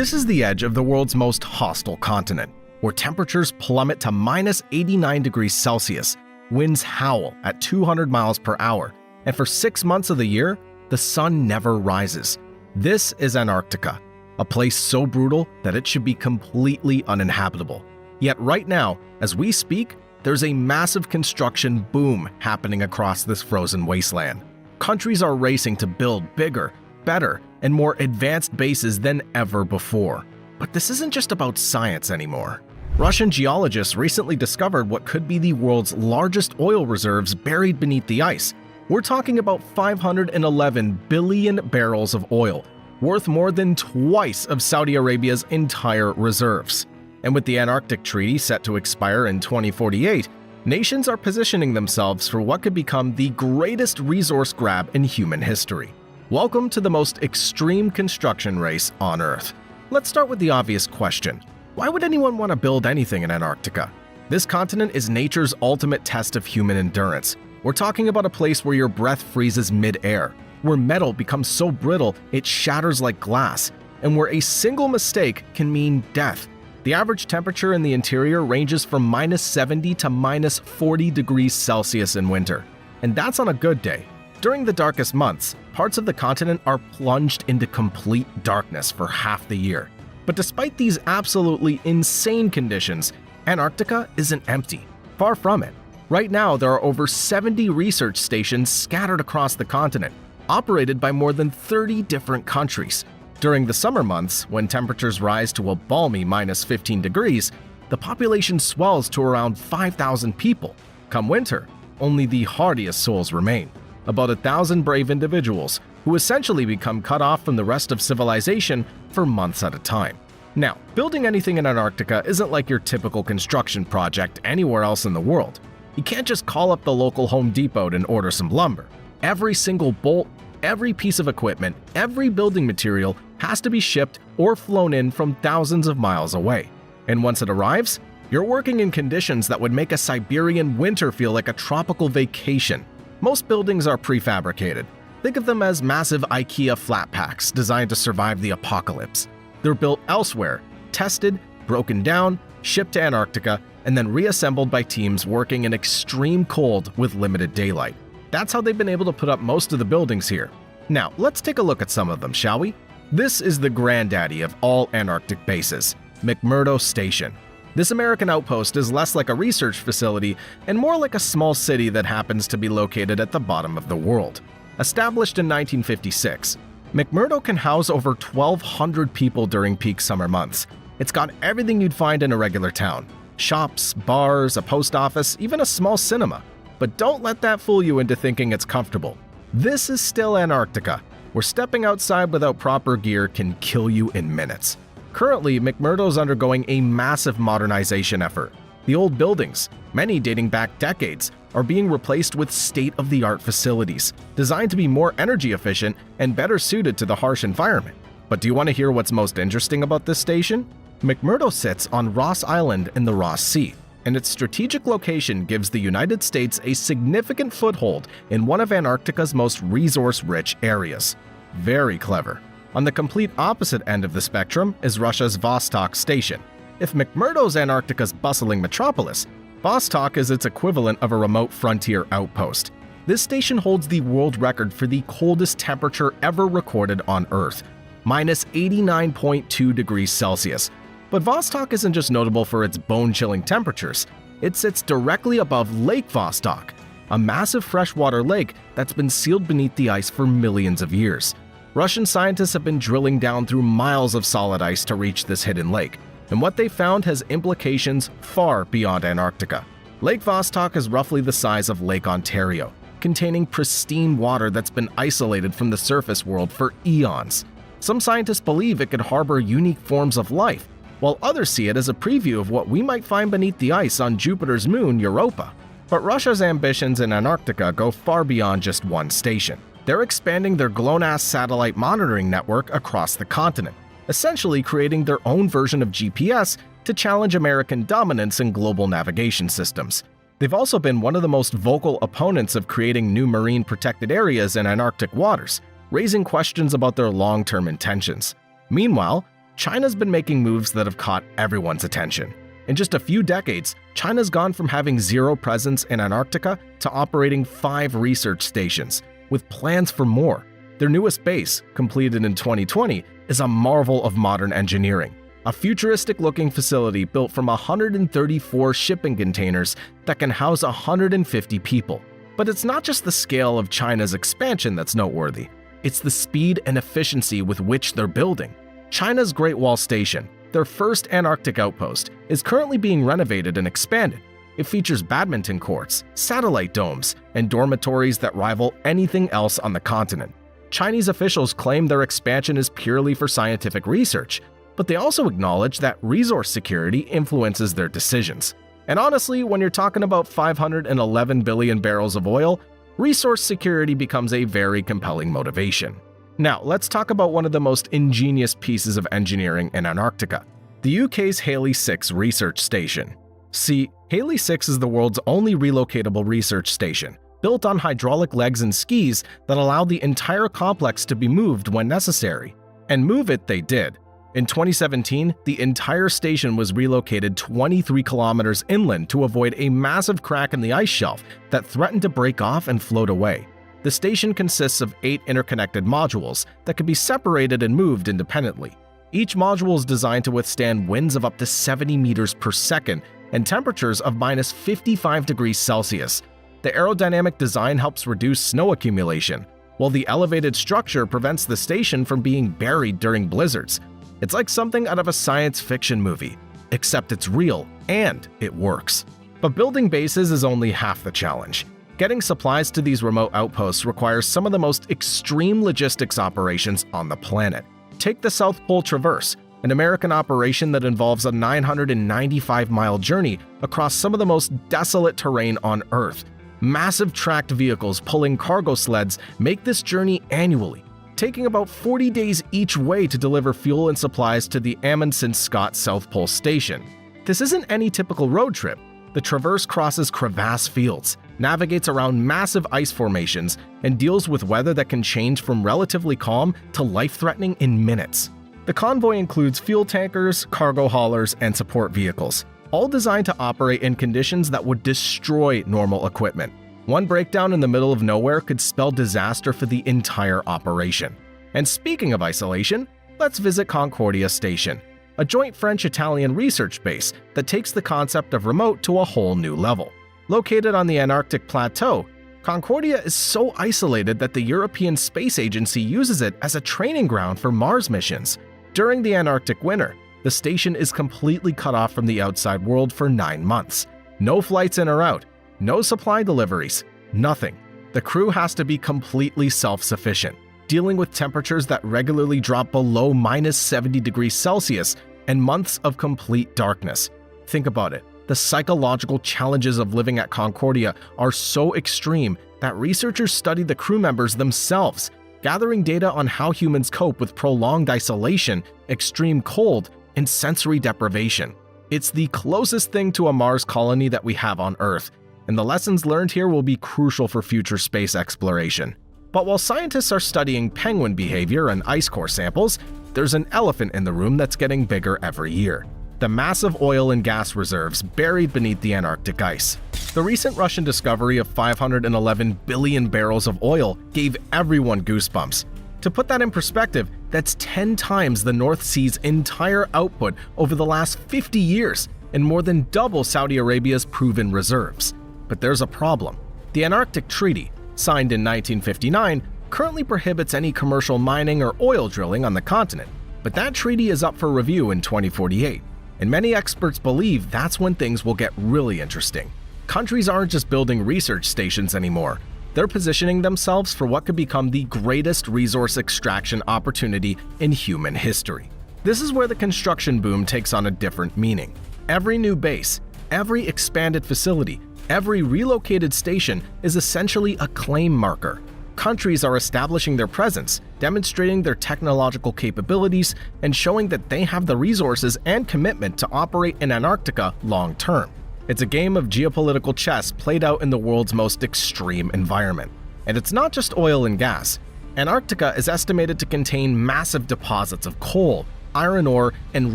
This is the edge of the world's most hostile continent, where temperatures plummet to minus 89 degrees Celsius, winds howl at 200 miles per hour, and for 6 months of the year, the sun never rises. This is Antarctica, a place so brutal that it should be completely uninhabitable. Yet right now, as we speak, there's a massive construction boom happening across this frozen wasteland. Countries are racing to build bigger, better, and more advanced bases than ever before. But this isn't just about science anymore. Russian geologists recently discovered what could be the world's largest oil reserves buried beneath the ice. We're talking about 511 billion barrels of oil, worth more than twice of Saudi Arabia's entire reserves. And with the Antarctic Treaty set to expire in 2048, nations are positioning themselves for what could become the greatest resource grab in human history. Welcome to the most extreme construction race on Earth. Let's start with the obvious question. Why would anyone want to build anything in Antarctica? This continent is nature's ultimate test of human endurance. We're talking about a place where your breath freezes mid-air, where metal becomes so brittle it shatters like glass, and where a single mistake can mean death. The average temperature in the interior ranges from minus 70 to minus 40 degrees Celsius in winter, and that's on a good day. During the darkest months, parts of the continent are plunged into complete darkness for half the year. But despite these absolutely insane conditions, Antarctica isn't empty. Far from it. Right now, there are over 70 research stations scattered across the continent, operated by more than 30 different countries. During the summer months, when temperatures rise to a balmy minus 15 degrees, the population swells to around 5,000 people. Come winter, only the hardiest souls remain. About 1,000 brave individuals who essentially become cut off from the rest of civilization for months at a time. Now, building anything in Antarctica isn't like your typical construction project anywhere else in the world. You can't just call up the local Home Depot and order some lumber. Every single bolt, every piece of equipment, every building material has to be shipped or flown in from thousands of miles away. And once it arrives, you're working in conditions that would make a Siberian winter feel like a tropical vacation. Most buildings are prefabricated. Think of them as massive IKEA flat packs designed to survive the apocalypse. They're built elsewhere, tested, broken down, shipped to Antarctica, and then reassembled by teams working in extreme cold with limited daylight. That's how they've been able to put up most of the buildings here. Now, let's take a look at some of them, shall we? This is the granddaddy of all Antarctic bases, McMurdo Station. This American outpost is less like a research facility and more like a small city that happens to be located at the bottom of the world. Established in 1956, McMurdo can house over 1,200 people during peak summer months. It's got everything you'd find in a regular town: shops, bars, a post office, even a small cinema. But don't let that fool you into thinking it's comfortable. This is still Antarctica, where stepping outside without proper gear can kill you in minutes. Currently, McMurdo's undergoing a massive modernization effort. The old buildings, many dating back decades, are being replaced with state-of-the-art facilities, designed to be more energy efficient and better suited to the harsh environment. But do you want to hear what's most interesting about this station? McMurdo sits on Ross Island in the Ross Sea, and its strategic location gives the United States a significant foothold in one of Antarctica's most resource-rich areas. Very clever. On the complete opposite end of the spectrum is Russia's Vostok Station. If McMurdo's Antarctica's bustling metropolis, Vostok is its equivalent of a remote frontier outpost. This station holds the world record for the coldest temperature ever recorded on Earth, minus 89.2 degrees Celsius. But Vostok isn't just notable for its bone-chilling temperatures. It sits directly above Lake Vostok, a massive freshwater lake that's been sealed beneath the ice for millions of years. Russian scientists have been drilling down through miles of solid ice to reach this hidden lake, and what they found has implications far beyond Antarctica. Lake Vostok is roughly the size of Lake Ontario, containing pristine water that's been isolated from the surface world for eons. Some scientists believe it could harbor unique forms of life, while others see it as a preview of what we might find beneath the ice on Jupiter's moon, Europa. But Russia's ambitions in Antarctica go far beyond just one station. They're expanding their GLONASS satellite monitoring network across the continent, essentially creating their own version of GPS to challenge American dominance in global navigation systems. They've also been one of the most vocal opponents of creating new marine protected areas in Antarctic waters, raising questions about their long-term intentions. Meanwhile, China's been making moves that have caught everyone's attention. In just a few decades, China's gone from having zero presence in Antarctica to operating 5 research stations, with plans for more. Their newest base, completed in 2020, is a marvel of modern engineering. A futuristic-looking facility built from 134 shipping containers that can house 150 people. But it's not just the scale of China's expansion that's noteworthy. It's the speed and efficiency with which they're building. China's Great Wall Station, their first Antarctic outpost, is currently being renovated and expanded. It features badminton courts, satellite domes, and dormitories that rival anything else on the continent. Chinese officials claim their expansion is purely for scientific research, but they also acknowledge that resource security influences their decisions. And honestly, when you're talking about 511 billion barrels of oil, resource security becomes a very compelling motivation. Now, let's talk about one of the most ingenious pieces of engineering in Antarctica, the UK's Halley 6 research station. See, Halley 6 is the world's only relocatable research station, built on hydraulic legs and skis that allow the entire complex to be moved when necessary. And move it they did. In 2017, the entire station was relocated 23 kilometers inland to avoid a massive crack in the ice shelf that threatened to break off and float away. The station consists of 8 interconnected modules that can be separated and moved independently. Each module is designed to withstand winds of up to 70 meters per second and temperatures of minus 55 degrees Celsius. The aerodynamic design helps reduce snow accumulation, while the elevated structure prevents the station from being buried during blizzards. It's like something out of a science fiction movie, except it's real and it works. But building bases is only half the challenge. Getting supplies to these remote outposts requires some of the most extreme logistics operations on the planet. Take the South Pole Traverse, an American operation that involves a 995-mile journey across some of the most desolate terrain on Earth. Massive tracked vehicles pulling cargo sleds make this journey annually, taking about 40 days each way to deliver fuel and supplies to the Amundsen Scott South Pole Station. This isn't any typical road trip. The Traverse crosses crevasse fields, navigates around massive ice formations, and deals with weather that can change from relatively calm to life-threatening in minutes. The convoy includes fuel tankers, cargo haulers, and support vehicles, all designed to operate in conditions that would destroy normal equipment. One breakdown in the middle of nowhere could spell disaster for the entire operation. And speaking of isolation, let's visit Concordia Station, a joint French-Italian research base that takes the concept of remote to a whole new level. Located on the Antarctic Plateau, Concordia is so isolated that the European Space Agency uses it as a training ground for Mars missions. During the Antarctic winter, the station is completely cut off from the outside world for 9 months. No flights in or out, no supply deliveries, nothing. The crew has to be completely self-sufficient, dealing with temperatures that regularly drop below minus 70 degrees Celsius and months of complete darkness. Think about it. The psychological challenges of living at Concordia are so extreme that researchers study the crew members themselves, gathering data on how humans cope with prolonged isolation, extreme cold, and sensory deprivation. It's the closest thing to a Mars colony that we have on Earth, and the lessons learned here will be crucial for future space exploration. But while scientists are studying penguin behavior and ice core samples, there's an elephant in the room that's getting bigger every year: the massive oil and gas reserves buried beneath the Antarctic ice. The recent Russian discovery of 511 billion barrels of oil gave everyone goosebumps. To put that in perspective, that's 10 times the North Sea's entire output over the last 50 years, and more than double Saudi Arabia's proven reserves. But there's a problem. The Antarctic Treaty, signed in 1959, currently prohibits any commercial mining or oil drilling on the continent. But that treaty is up for review in 2048, and many experts believe that's when things will get really interesting. Countries aren't just building research stations anymore. They're positioning themselves for what could become the greatest resource extraction opportunity in human history. This is where the construction boom takes on a different meaning. Every new base, every expanded facility, every relocated station is essentially a claim marker. Countries are establishing their presence, demonstrating their technological capabilities, and showing that they have the resources and commitment to operate in Antarctica long term. It's a game of geopolitical chess played out in the world's most extreme environment. And it's not just oil and gas. Antarctica is estimated to contain massive deposits of coal, iron ore, and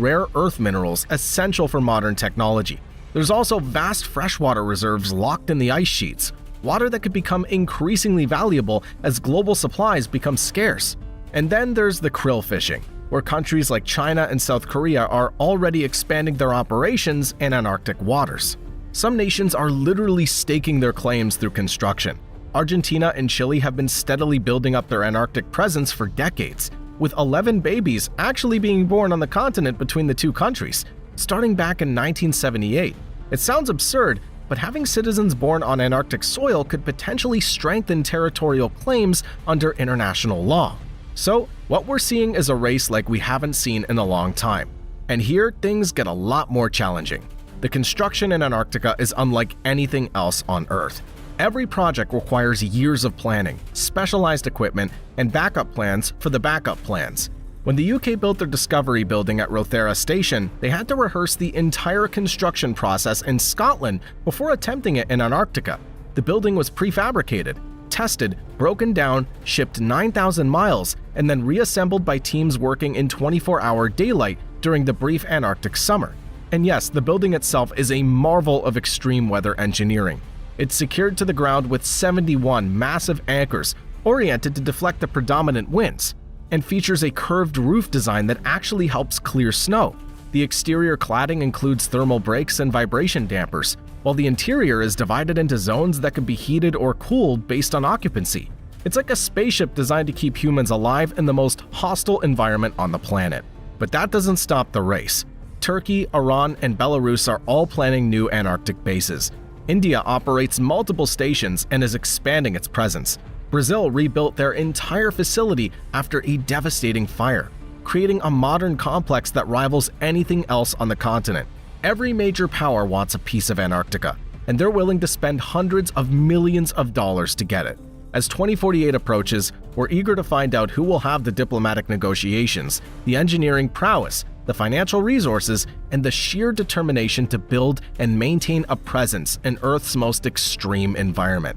rare earth minerals essential for modern technology. There's also vast freshwater reserves locked in the ice sheets, water that could become increasingly valuable as global supplies become scarce. And then there's the krill fishing, where countries like China and South Korea are already expanding their operations in Antarctic waters. Some nations are literally staking their claims through construction. Argentina and Chile have been steadily building up their Antarctic presence for decades, with 11 babies actually being born on the continent between the two countries, starting back in 1978. It sounds absurd, but having citizens born on Antarctic soil could potentially strengthen territorial claims under international law. So, what we're seeing is a race like we haven't seen in a long time. And here, things get a lot more challenging. The construction in Antarctica is unlike anything else on Earth. Every project requires years of planning, specialized equipment, and backup plans for the backup plans. When the UK built their Discovery building at Rothera Station, they had to rehearse the entire construction process in Scotland before attempting it in Antarctica. The building was prefabricated, tested, broken down, shipped 9,000 miles, and then reassembled by teams working in 24-hour daylight during the brief Antarctic summer. And yes, the building itself is a marvel of extreme weather engineering. It's secured to the ground with 71 massive anchors oriented to deflect the predominant winds, and features a curved roof design that actually helps clear snow. The exterior cladding includes thermal brakes and vibration dampers, while the interior is divided into zones that can be heated or cooled based on occupancy. It's like a spaceship designed to keep humans alive in the most hostile environment on the planet. But that doesn't stop the race. Turkey, Iran, and Belarus are all planning new Antarctic bases. India operates multiple stations and is expanding its presence. Brazil rebuilt their entire facility after a devastating fire, creating a modern complex that rivals anything else on the continent. Every major power wants a piece of Antarctica, and they're willing to spend hundreds of millions of dollars to get it. As 2048 approaches, we're eager to find out who will have the diplomatic negotiations, the engineering prowess, the financial resources, and the sheer determination to build and maintain a presence in Earth's most extreme environment.